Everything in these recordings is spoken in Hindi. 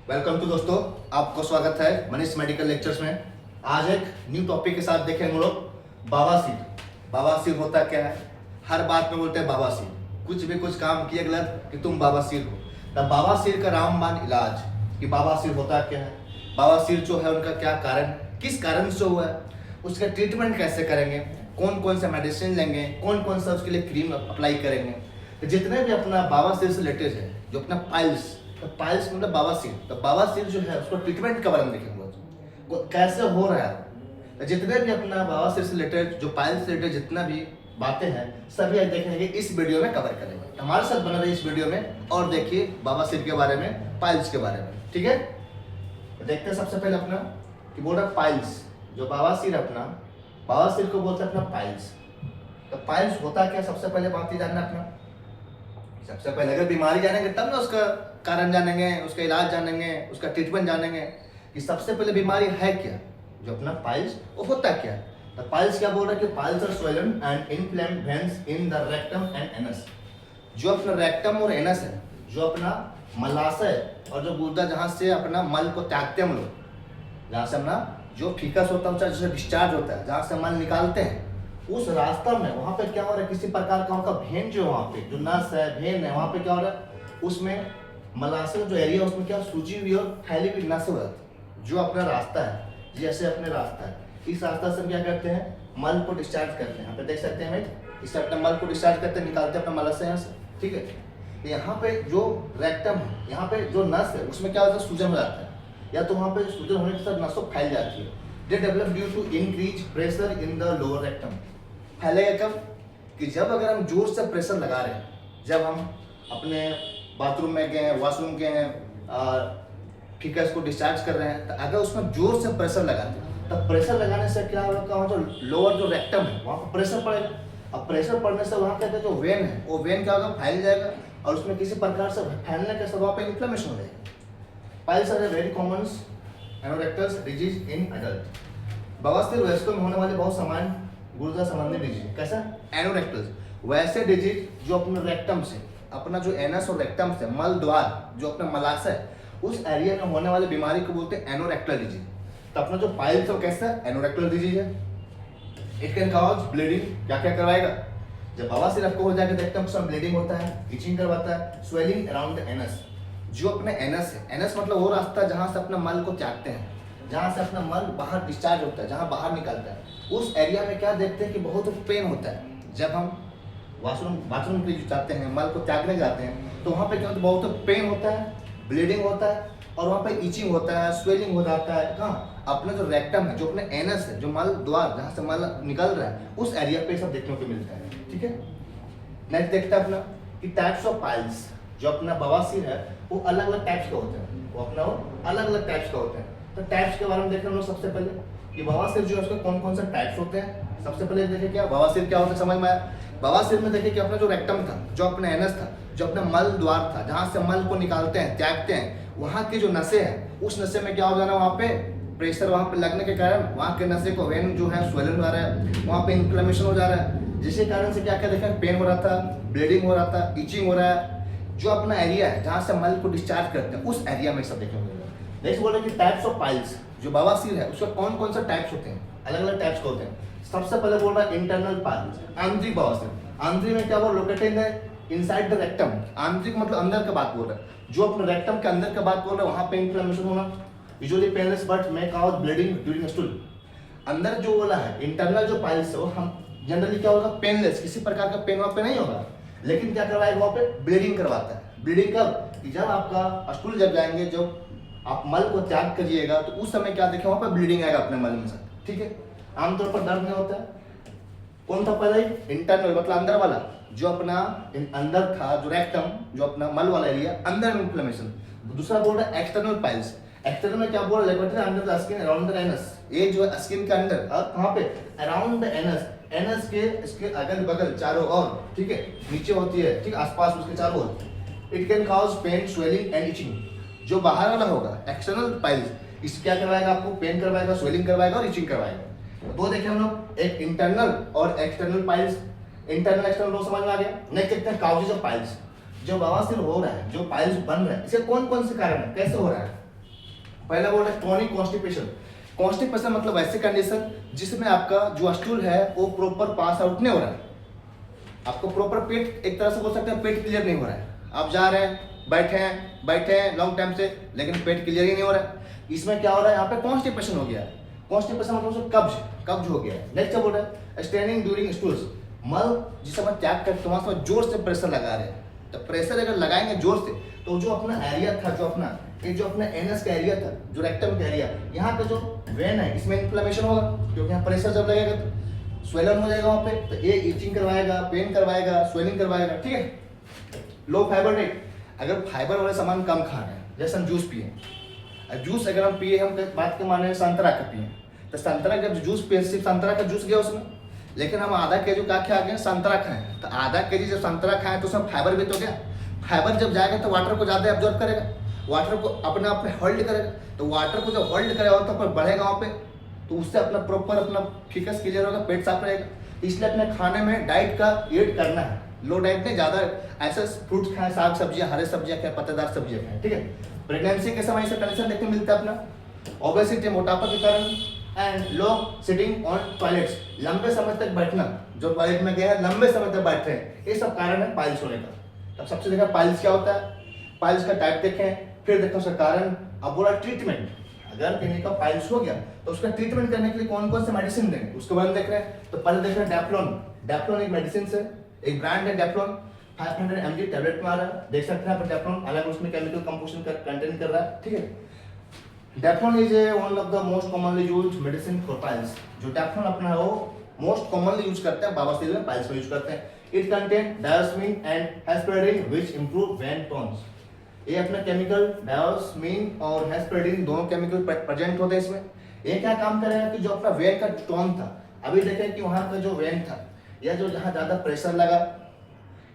वेलकम टू दोस्तों, आपको स्वागत है मनीष मेडिकल लेक्चर्स में। आज एक न्यू टॉपिक के साथ देखेंगे हम लोग बवासीर। बवासीर होता क्या है? हर बात में बोलते हैं बवासीर, कुछ भी कुछ काम किए गलत कि तुम बवासीर हो। तब बवासीर का रामबाण इलाज कि बवासीर होता क्या है, बवासीर जो है उनका क्या कारण, किस कारण से हुआ है, उसका ट्रीटमेंट कैसे करेंगे, कौन कौन सा मेडिसिन लेंगे, कौन कौन सा उसके लिए क्रीम अप्लाई करेंगे। तो जितने भी अपना बवासीर से रिलेटेड है, जो अपना पाइल्स, तो पाइल्स मतलब बवासीर, तो बवासीर जो है उसको ट्रीटमेंट के बारे में देखेंगे कैसे हो रहा है। तो जितने भी अपना बवासीर से रिलेटेड, जो पाइल्स से रिलेटेड जितना भी बातें हैं, सभी आज देखेंगे इस वीडियो में कवर करेंगे। तो हमारे साथ बना रहे इस वीडियो में और देखिए बवासीर के बारे में, पाइल्स के बारे में। ठीक है, तो देखते हैं सबसे पहले अपना कि बोल रहा पाइल्स, जो बवासीर अपना, बवासीर को बोलते हैं अपना पाइल्स। तो पाइल्स होता क्या, सबसे पहले बात ही जानना अपना। सबसे पहले अगर बीमारी जानेंगे तब ना उसका कारण जानेंगे, उसका इलाज जानेंगे, उसका ट्रीटमेंट जानेंगे कि सबसे पहले बीमारी है क्या, जो अपना पाइल्स वो होता क्या। तो पाइल्स क्या बोल रहा है कि piles are swollen and inflamed veins in the rectum and anus. जो अपना रेक्टम और एनस है, जो अपना मलाशय और जो गुर्दा जहाँ से अपना मल को त्यागते हैं हम लोग, जहाँ से अपना जो फीकस होता है जैसे डिस्चार्ज होता है, जहाँ से मल निकालते हैं, उस रास्ता में वहाँ पे क्या हो रहा है, किसी प्रकार का वहाँ का भेन जो वहाँ पे जो नस है, भेन है, वहाँ पे क्या हो रहा है, उसमें मलाशय जो एरिया उसमें क्या सूजी हुई और फैली हुई नस हो जाती है। जो अपना रास्ता है, जैसे अपने रास्ता है, इस रास्ता से हम क्या करते हैं, मल को डिस्चार्ज करते हैं। यहाँ पे देख सकते हैं, इससे अपने मल को डिस्चार्ज करते हैं, निकालते हैं अपना मलाशय यहाँ से। ठीक है, यहाँ पे जो रेक्टम है, यहाँ पे जो नस है उसमें क्या होता है, सूजन हो जाता है, या तो वहाँ पे सूजन होने के साथ नसों फैल जाती है। They develop due to increase pressure in the lower rectum. फैलेगा कब कि जब अगर हम जोर से प्रेशर लगा रहे हैं, जब हम अपने बाथरूम में गए हैं, वॉशरूम गए हैं, फीकस को डिस्चार्ज कर रहे हैं, तो अगर उसमें जोर से प्रेशर लगाते हैं तब प्रेशर लगाने से क्या होगा, जो लोअर जो रेक्टम है वहाँ पर प्रेशर पड़ेगा। अब प्रेशर पड़ने से वहाँ कहते हैं जो वेन है, वो वेन क्या होगा, फैल जाएगा और उसमें किसी प्रकार से फैलने के साथ वहाँ पर इन्फ्लेमेशन हो जाएगा। Piles are very common anorectal disease in adult. बवासीर वयस्कों में होने वाले बहुत सामान्य गुर्दा संबंधी डिजीज। कैसा? एनोरेक्टल, वैसे डिजीज जो अपने रेक्टम से, अपना जो एनस और रेक्टम से मल द्वार, जो अपना मलाशय है, उस एरिया में होने वाली बीमारी को बोलते हैं एनोरेक्टल डिजीज। तो अपना जो पाइल्स है कैसा एनोरेक्टल डिजीज है। It can cause bleeding. क्या क्या करवाएगा, जब बवासीर आपको हो जाएगा रेक्टम से ब्लीडिंग होता है, इचिंग करवाता है, स्वेलिंग अराउंड द एनस। जो अपने एनस है, एनस मतलब वो रास्ता जहाँ से अपना मल को त्यागते हैं, जहाँ से अपना मल बाहर डिस्चार्ज होता है, जहाँ बाहर निकलता है, उस एरिया में क्या देखते हैं कि बहुत पेन होता है। जब हम बाथरूम के लिए जाते हैं, मल को त्यागने जाते हैं, तो वहाँ पे क्या होता है, बहुत पेन होता है, ब्लीडिंग होता है और वहाँ पे इचिंग होता है, स्वेलिंग हो जाता है। कहाँ? अपना जो रेक्टम है, जो अपने एनस है, जो मल द्वार जहाँ से मल निकल रहा है, उस एरिया पे सब देखने को मिलता है। ठीक है, नेक्स्ट देखते हैं अपना कि टाइप्स ऑफ पाइल्स। जो अपना बवासीर है वो अलग अलग टाइप्स का होते हैं, वो अपना अलग अलग टाइप्स का होते हैं। तो टाइप्स के बारे में देखें हम लोग सबसे पहले कि बवासीर जो है उसके कौन कौन से टाइप्स होते हैं। सबसे पहले देखिए क्या बवासीर क्या होता है, समझ में आया। बवासीर में देखिए कि अपना जो रेक्टम था, जो अपना एनस था, जो अपना मल द्वार था, जहाँ से मल को निकालते हैं, त्यागते हैं, वहाँ की जो नसें हैं, उस नशे में क्या हो जाना, वहाँ पे प्रेशर वहाँ पे लगने के कारण वहाँ के नशे को वेन जो है स्वेलन हो रहा है, वहाँ पे इन्फ्लेमेशन हो जा रहा है, जिसके कारण से क्या क्या देखें, पेन हो रहा था, ब्लीडिंग हो रहा था, इचिंग हो रहा है। जो अपना एरिया है जहाँ से मल को डिस्चार्ज करते हैं, उस एरिया में सब देखने को मिलेगा। नेक्स्ट बोल रहे हैं कि टाइप्स ऑफ पाइल्स। जो बवासीर है उसके कौन कौन सा टाइप्स होते हैं, अलग अलग टाइप्स के होते हैं। सबसे पहले बोल रहा है इंटरनल पाइल्स, आंतरिक बवासीर। आंतरिक में क्या बोल, लोकेटेड है इनसाइड द रेक्टम। आंतरिक मतलब अंदर का बात बोल रहा है, जो अपने रेक्टम के अंदर का बात बोल रहा है, वहाँ पे इन्फ्लेमेशन होना, usually painless but may cause bleeding during stool. अंदर जो बोला है इंटरनल जो पाइल्स है, वो हम जनरली क्या होगा, पेनलेस, किसी प्रकार का पेन वहाँ पे नहीं होगा, लेकिन क्या करवाएगा, वहाँ पे ब्लीडिंग करवाता है। ब्लीडिंग कब, कि जब आपका स्टूल जब जाएंगे, जब आप मल को त्याग करिएगा, तो उस समय क्या देखें, वहाँ पर ब्लीडिंग आएगा अपने मल में से। ठीक है, आमतौर पर दर्द नहीं होता है। कौन था पहले, इंटरनल मतलब अंदर वाला, जो अपना अंदर था, जो रेक्टम, जो अपना मल वाला एरिया, अंदर इन्फ्लेमेशन। दूसरा बोल रहा है एक्सटर्नल पाइल्स। एक्सटर्नल में क्या बोल रहा है, located under the skin around the anus. ये जो है स्किन के अंदर, कहाँ पे, अराउंड द एनस, एनस के इसके अगल बगल चारों ओर, ठीक है, नीचे होती है, ठीक, आसपास उसके चारों ओर। It can cause pain, swelling and itching. जो बाहर वाला होगा एक्सटर्नल पाइल्स, इस क्या करवाएगा, आपको पेन करवाएगा, स्वेलिंग करवाएगा और इचिंग करवाएगा। दो देखें हम लोग, एक इंटरनल और एक्सटर्नल पाइल्स। इंटरनल एक्सटर्नल दो समझ में आ गया। नेक्स्ट देखते हैं काउजेज ऑफ पाइल्स। जो बवासीर हो रहा है, जो पाइल्स बन रहा है, इसके कौन कौन से कारण है, कैसे हो रहा है। पहला बोल रहा है क्रॉनिक कॉन्स्टिपेशन। कॉन्स्टिपेशन मतलब ऐसी कंडीशन जिसमें आपका जो स्टूल है वो प्रॉपर पास आउट नहीं हो रहा है, आपको प्रॉपर पेट, एक तरह से बोल सकते हैं पेट क्लियर नहीं हो रहा है। आप जा रहे हैं, बैठे हैं लॉन्ग टाइम से, लेकिन पेट क्लियर ही नहीं हो रहा है। इसमें क्या हो रहा है, यहाँ पे कॉन्स्टिपेशन हो गया है। कॉन्स्टिपेशन मतलब कब्ज हो गया है। नेक्स्ट बोल रहा है स्ट्रेनिंग ड्यूरिंग स्टूल्स, मल जिस समय त्याग करते वहां से जोर से प्रेशर लगा रहे हैं। तो प्रेशर अगर लगाएंगे जोर से तो जो अपना एरिया था, जो अपना एनएस का एरिया था, जो रेक्टम का एरिया, यहाँ का जो वेन है इसमें इन्फ्लेमेशन होगा, क्योंकि यहाँ प्रेशर जब लगेगा तो स्वेलन हो जाएगा वहाँ पे, तो ये इचिंग करवाएगा, पेन करवाएगा, स्वेलिंग करवाएगा। ठीक है। लो फाइबर डाइट, अगर फाइबर वाले सामान कम खा रहे हैं, जैसे हम जूस पिए, जूस अगर हम पिए, हम बात के माने संतरा का पिए, तो संतरा का जूस पिए, सिर्फ संतरा का जूस गया उसमें, लेकिन हम आधा केजी का खा गए संतरा खाएं, तो आधा केजी जब संतरा खाएं तो उसमें फाइबर भी तो गया। फाइबर जब जाएगा तो वाटर को ज़्यादा एब्जॉर्ब करेगा, वाटर को अपने आप में होल्ड करेगा, तो वाटर को जब होल्ड करेगा तो पर बढ़ेगा वहाँ पे, तो उससे अपना प्रॉपर अपना फिकस क्लियर होगा, पेट साफ रहेगा। इसलिए अपने खाने में डाइट का एड करना है, लो डाइट नहीं, ज़्यादा ऐसे फ्रूट्स खाएं, साग सब्जियाँ, हरे सब्जियाँ खाएं, पत्तेदार सब्जियाँ खाएं। ठीक है। प्रेगनेंसी के समय से कंडीशन देखने मिलता है अपना ओबेसिटी, मोटापा के कारण, and long sitting on toilets, लंबे समय तक बैठना, जो टॉयलेट में गया है लंबे समय तक बैठ रहे हैं, ये सब कारण है पाइल्स होने का। तब सबसे देखा पाइल्स क्या होता है, पाइल्स का टाइप देखें, फिर देखो उसका कारण। अब बोला ट्रीटमेंट, अगर किसी का पाइल्स हो गया तो उसका ट्रीटमेंट करने के लिए कौन कौन से मेडिसिन देंगे उसके बारे में देख रहे हैं। तो पहले देख रहे हैं डेप्लोन। डेप्लोन एक मेडिसिन है, एक ब्रांड है डेप्लोन, 500 mg टैबलेट में आ रहा है, देख सकते हैं आप डेप्लोन, अलग उसमें केमिकल कंपोजिशन कंटेन कर रहा है। ठीक है। Daflon is one of the most commonly used medicine for piles. जो डेप्लोन अपना है वो मोस्ट कॉमनली यूज करते हैं बवासीर में, पाइल्स में यूज करते हैं। It contain diosmin and hesperidin which improve vein tones. ये अपना केमिकल डायोस्मीन और हेस्पेरिन दोनों केमिकल प्रेजेंट होते हैं इसमें। ये क्या काम करेगा कि जो अपना वेन का टोन था, अभी देखें कि वहाँ का जो वेन था या जो जहाँ ज़्यादा प्रेशर लगा,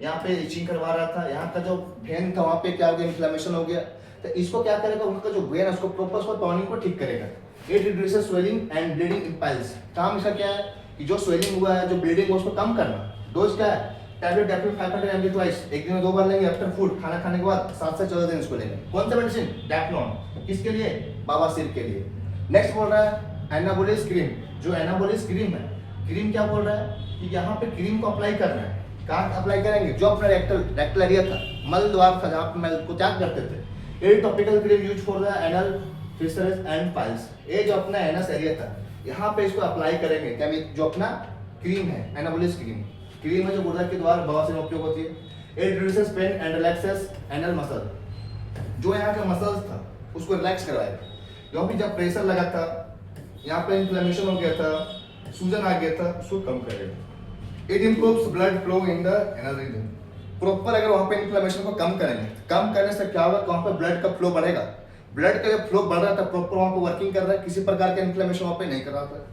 यहाँ पे इचिंग करवा रहा था, यहाँ का जो वेन था वहाँ पे क्या हो गया, इन्फ्लेमेशन हो गया, तो इसको क्या करेगा, उनका जो वेन है उसको प्रॉपर उसको टोनिंग को ठीक करेगा। It reduces swelling and bleeding in piles. काम इसका क्या है कि जो स्वेलिंग हुआ है, जो ब्लीडिंग है उसको कम करना। डोज क्या है, टैबलेट डेप्लोन 500 mg ट्वाइस, एक दिन में 2 बार लेंगे आफ्टर फूड, खाना खाने के बाद 7 से 14 दिन इसको लेंगे। कौन सा मेडिसिन, डेप्लोन, किसके लिए, बवासीर के लिए। नेक्स्ट बोल रहा है एनाबोलिस क्रीम। जो एनाबोलिस क्रीम है, क्रीम क्या बोल रहा है कि यहाँ पे क्रीम को अप्लाई करना है। कहाँ अप्लाई करेंगे, जो अपना रेक्टल एरिया था, मल द्वार था, जहाँ पे मल को त्याग करते थे। ये topical cream use for the anal fissures and piles. ये जो अपना एनस एरिया था, यहाँ पे इसको अप्लाई करेंगे। क्या जो अपना क्रीम है, एनाबोलिस क्रीम है, जो गुर्दा के द्वारा बवासीर में उपयोग होती है। It reduces pain and relaxes anal muscle. जो यहाँ का मसल्स था उसको रिलैक्स करवाएगा, क्योंकि जब प्रेशर लगा था, यहाँ पे इन्फ्लेमेशन हो गया था, सूजन आ गया था, उसको कम करेगा। It improves blood flow in the anal reason. Proper अगर वहाँ पे इन्फ्लेमेशन को कम करेंगे, कम करने से क्या होगा, वहाँ पे ब्लड का फ्लो बढ़ेगा। ब्लड का जब फ्लो बढ़ रहा था, प्रॉपर वहाँ पे वर्किंग कर रहा है, किसी प्रकार का इन्फ्लेमेशन वहाँ पे नहीं कर रहा था।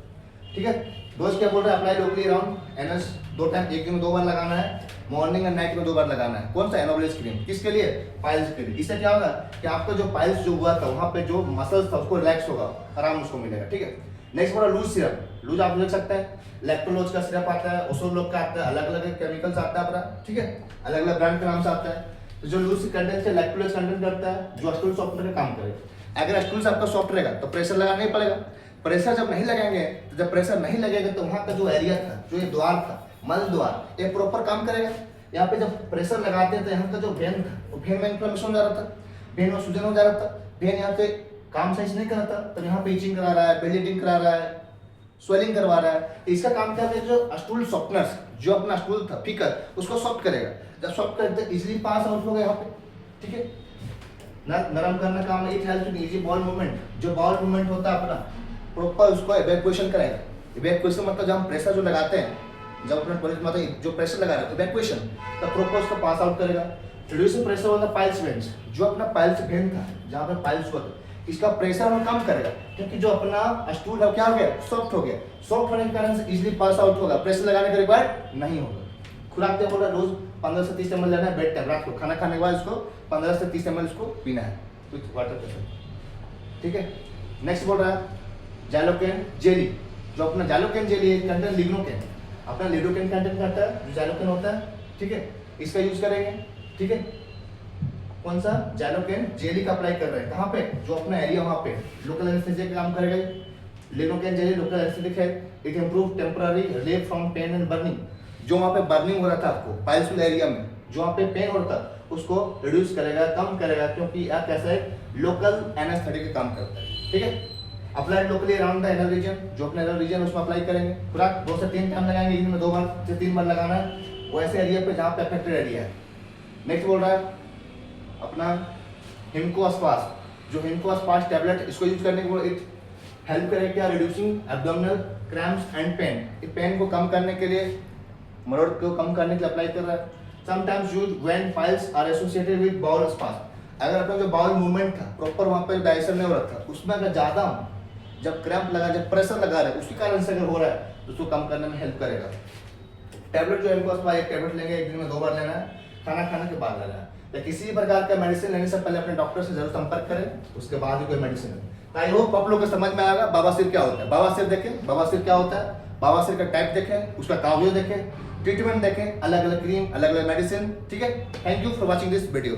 ठीक है। डोज क्या बोल रहा है, apply locally around NS 2 time, एक दिन में 2 बार लगाना है, मॉर्निंग एंड नाइट में 2 बार लगाना है। कौन सा, एनाबोलिस क्रीम, किसके लिए, पाइल्स के लिए। इससे क्या होगा कि आपका जो पाइल्स जो हुआ था वहाँ पे जो मसल्स था उसको रिलैक्स होगा, आराम उसको मिलेगा। ठीक है। नेक्स्ट बोला लूज सिरप। लूज आप देख सकते हैं, लैक्टोलोज का सिरप आता है, ओसोलोग का आता है, अलग अलग केमिकल्स आता है अपना। ठीक है। अलग अलग ब्रांड के नाम से आता है। तो जो लूज कंटेंट है, लैक्टोलोज कंटेंट करता है, जो स्टूल सॉफ्टवेयर का काम करेगा। अगर स्टूल आपका सॉफ्ट रहेगा तो प्रेशर लगाना नहीं पड़ेगा। प्रेशर जब नहीं लगेंगे, तो जब प्रेशर नहीं लगेगा तो वहाँ का जो एरिया था, जो ये द्वार था, मल द्वार, ये प्रॉपर काम करेगा। यहाँ पे जब प्रेशर लगाते हैं तो यहाँ का जो वेन था, वो वेन में इन्फ्लेमेशन हो जा रहा था, वेन में सूजन हो जा रहा था, वेन यहाँ पे काम सही से नहीं कर रहा था, तो यहाँ पे इचिंग करा रहा है, ब्लीडिंग करा रहा है, स्वेलिंग करवा रहा है। इसका काम क्या है, जो स्टूल सॉफ्टनेस, जो अपना स्टूल था फिकर, उसको सॉफ्ट करेगा। जब सॉफ्ट करते तो इजिली पास आउट होगा यहाँ पे। ठीक है। नरम करना काम, it help in easy ball movement. जो बॉल मूवमेंट होता है अपना, प्रॉपर उसको इवैक्यूएशन कराएगा। इवैक्यूएशन मतलब जब हम प्रेशर जो लगाते हैं, जब अपने टॉयलेट में जो प्रेशर लगा रहे हैं, इवैक्यूएशन, तब प्रॉपर उसको पास आउट करेगा। Reducing pressure on the piles veins. जो अपना पाइल्स वेन था, जहाँ पे पाइल्स हुआ था, इसका प्रेशर और कम करेगा, क्योंकि जो अपना स्टूल है क्या हो गया, सॉफ्ट हो गया। सॉफ्ट होने के कारण से इजीली पास आउट होगा, प्रेशर लगाने का रिक्वायर्ड नहीं होगा। खुराक क्या बोल रहा है, रोज 15 से 30 ml लेना है, बेड टाइम रात को खाना खाने के बाद इसको 15 से 30 ml इसको पीना है विथ वाटर के साथ। ठीक है। नेक्स्ट बोल रहा है जैलोकेन जेली। जो अपना जैलोकेन जेली है, कंटेंट लिग्नोकेन, अपना लिडोकेन कंटेंट करता है, जो जैलोकेन होता है। ठीक है। इसका यूज करेंगे। ठीक है। कौन सा जैलोकेन जेली का अप्लाई कर रहे हैं, कहाँ पे, जो अपना एरिया वहाँ पे लोकल एनेस्थीसिया का काम करेगा। लिडोकेन जेली लोकल एनेस्थेटिक है, it improve temporary relief from pain and burning. जो वहाँ पे बर्निंग हो रहा था आपको पाइल्स एरिया में, जो वहाँ पे पेन हो रहा था उसको रिड्यूस करेगा, कम करेगा, क्योंकि यह कैसा है लोकल एनेस्थेटिक का काम करता है। ठीक है, apply locally around the anal reason, जो अपना एनल रीजन उसमें अप्लाई करेंगे। पूरा 2 से 3 टाइम लगाएंगे, दिन में 2 बार से 3 बार लगाना है वो ऐसे एरिया पे जहाँ पे अफेक्टेड एरिया है। नेक्स्ट बोल रहा है अपना हिमकोस्पास, जो हिमकोस्पास टैबलेट, इसको यूज करने के इट हेल्प करेगा क्या, reducing abdominal cramps and pain. ये पेन को कम करने के लिए, मरोड़ को कम करने के लिए अप्लाई कर रहा है। Sometimes use when piles are associated with bowel spasm. अगर अपना जो बाउल मूवमेंट था प्रॉपर वहाँ पे डाइजेशन नहीं हो रहा था, उसमें अगर ज़्यादा जब क्रैम्प लगा, जब प्रेशर लगा रहा है, उसके कारण से अगर हो रहा है तो उसको कम करने में हेल्प करेगा। टैबलेट जो है एक टैबलेट लेंगे, एक दिन में 2 बार लेना है, खाना खाने के बाद लेना है। या किसी प्रकार का मेडिसिन लेने से पहले अपने डॉक्टर से जरूर संपर्क करें, उसके बाद ही कोई मेडिसिन है। आई होप आप लोग को समझ में आएगा बवासीर क्या होता है। बवासीर देखें, बवासीर क्या होता है, बवासीर का टाइप देखें, उसका काव्य देखें, ट्रीटमेंट देखें, अलग अलग क्रीम, अलग अलग मेडिसिन। ठीक है, thank you for watching this video.